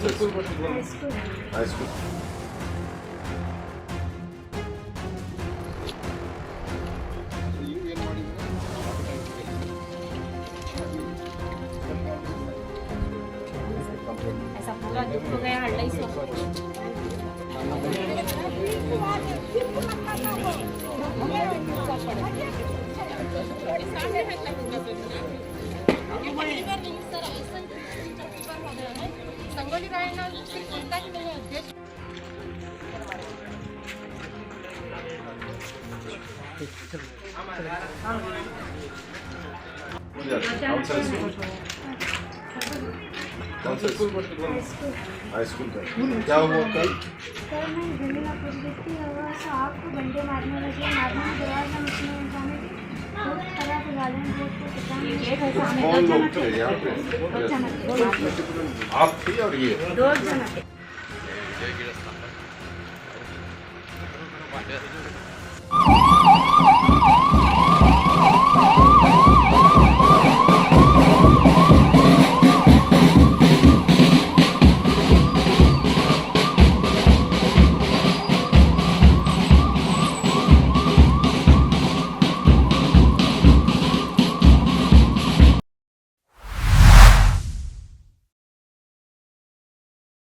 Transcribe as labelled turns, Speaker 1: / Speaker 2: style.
Speaker 1: हाई school
Speaker 2: ऐसा पूरा दुख हो गया 250 संगोली रायना कोणताही नाही अध्यक्ष
Speaker 1: हाई स्कूल का क्या हुआ कल?
Speaker 3: सर मैं जमीला पूछ रही थी और साहब को डंडे मारने लगे, मारने के बाद हम उसमें जाने की बहुत खराब गालियाँ बहुत को पता नहीं
Speaker 1: कौन लोग थे यहाँ पे? आप थी और ये
Speaker 3: 2 जना